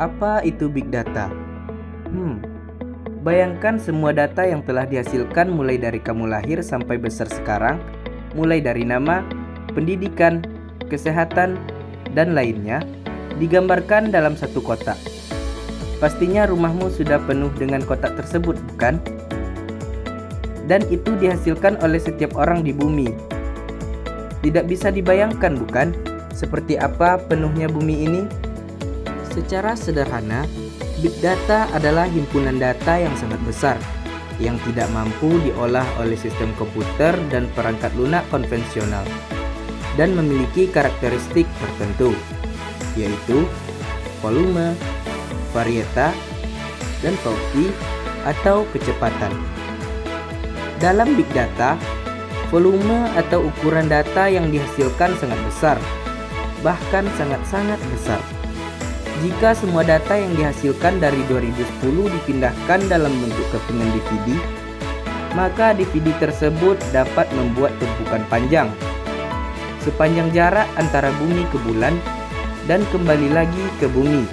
Apa itu Big Data? Bayangkan semua data yang telah dihasilkan mulai dari kamu lahir sampai besar sekarang, mulai dari nama, pendidikan, kesehatan, dan lainnya, digambarkan dalam satu kotak. Pastinya rumahmu sudah penuh dengan kotak tersebut, bukan? Dan itu dihasilkan oleh setiap orang di bumi. Tidak bisa dibayangkan, bukan? Seperti apa penuhnya bumi ini? Secara sederhana, Big Data adalah himpunan data yang sangat besar, yang tidak mampu diolah oleh sistem komputer dan perangkat lunak konvensional, dan memiliki karakteristik tertentu, yaitu volume, varietas, dan fauzi atau kecepatan. Dalam Big Data, volume atau ukuran data yang dihasilkan sangat besar, bahkan sangat-sangat besar. Jika semua data yang dihasilkan dari 2010 dipindahkan dalam bentuk kepingan DVD, maka DVD tersebut dapat membuat tumpukan panjang, sepanjang jarak antara bumi ke bulan dan kembali lagi ke bumi.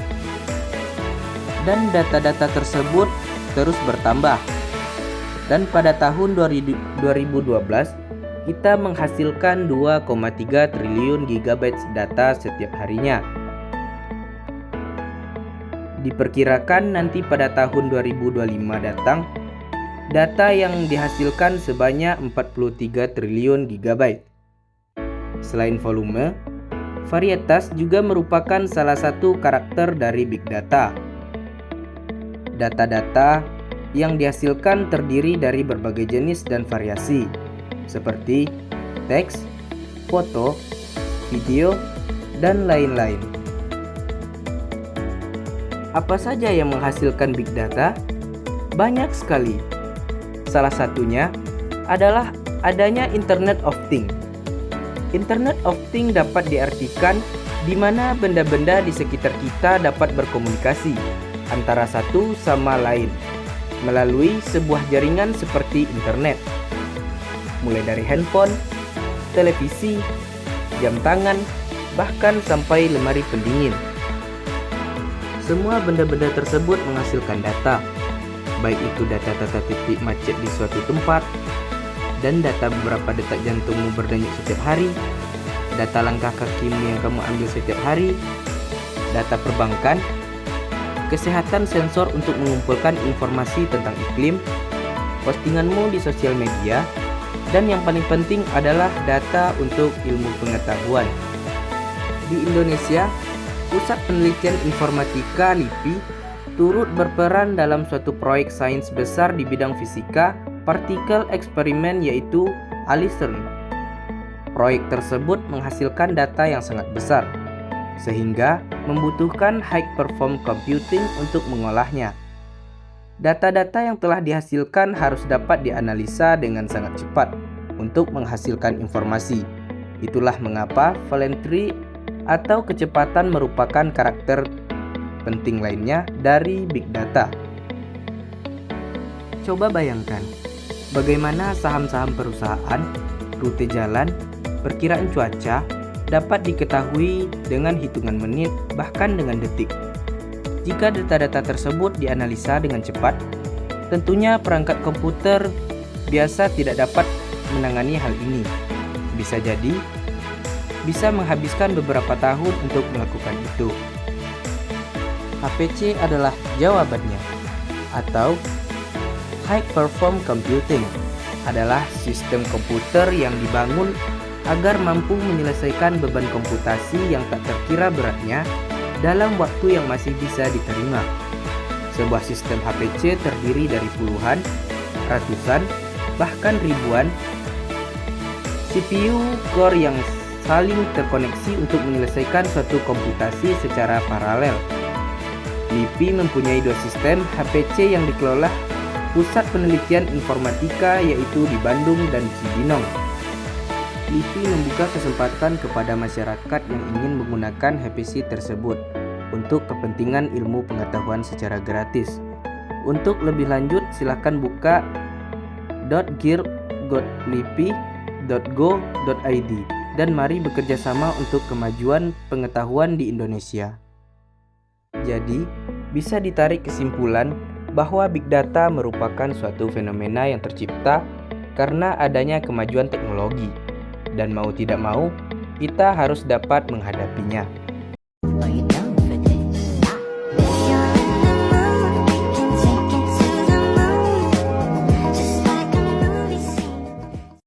Dan data-data tersebut terus bertambah. Dan pada tahun 2012, kita menghasilkan 2,3 triliun GB data setiap harinya. Diperkirakan nanti pada tahun 2025 datang, data yang dihasilkan sebanyak 43 triliun GB. Selain volume, varietas juga merupakan salah satu karakter dari Big Data. Data-data yang dihasilkan terdiri dari berbagai jenis dan variasi, seperti teks, foto, video, dan lain-lain. Apa saja yang menghasilkan Big Data? Banyak sekali. Salah satunya adalah adanya Internet of Things. Internet of Things dapat diartikan di mana benda-benda di sekitar kita dapat berkomunikasi antara satu sama lain melalui sebuah jaringan seperti internet. Mulai dari handphone, televisi, jam tangan, bahkan sampai lemari pendingin. Semua benda-benda tersebut menghasilkan data, baik itu data tata titik macet di suatu tempat, dan data beberapa detak jantungmu berdenyut setiap hari, data langkah kakimu yang kamu ambil setiap hari, data perbankan, kesehatan sensor untuk mengumpulkan informasi tentang iklim, postinganmu di sosial media, dan yang paling penting adalah data untuk ilmu pengetahuan. Di Indonesia, Pusat Penelitian Informatika LIPI turut berperan dalam suatu proyek sains besar di bidang fisika partikel eksperimen yaitu ALICERN. Proyek tersebut menghasilkan data yang sangat besar, sehingga membutuhkan high perform computing untuk mengolahnya. Data-data yang telah dihasilkan harus dapat dianalisa dengan sangat cepat untuk menghasilkan informasi. Itulah mengapa volumetry atau kecepatan merupakan karakter penting lainnya dari Big Data. Coba bayangkan, bagaimana saham-saham perusahaan, rute jalan, perkiraan cuaca dapat diketahui dengan hitungan menit, bahkan dengan detik. Jika data-data tersebut dianalisa dengan cepat, tentunya perangkat komputer biasa tidak dapat menangani hal ini. Bisa jadi bisa menghabiskan beberapa tahun untuk melakukan itu. HPC adalah jawabannya, atau High Perform Computing adalah sistem komputer yang dibangun agar mampu menyelesaikan beban komputasi yang tak terkira beratnya dalam waktu yang masih bisa diterima. Sebuah sistem HPC terdiri dari puluhan, ratusan, bahkan ribuan CPU core yang saling terkoneksi untuk menyelesaikan suatu komputasi secara paralel. LIPI mempunyai dua sistem HPC yang dikelola Pusat Penelitian Informatika yaitu di Bandung dan Cibinong. LIPI membuka kesempatan kepada masyarakat yang ingin menggunakan HPC tersebut untuk kepentingan ilmu pengetahuan secara gratis. Untuk lebih lanjut, silakan buka .gir.lipi.go.id dan mari bekerja sama untuk kemajuan pengetahuan di Indonesia. Jadi, bisa ditarik kesimpulan bahwa big data merupakan suatu fenomena yang tercipta karena adanya kemajuan teknologi, dan mau tidak mau, kita harus dapat menghadapinya.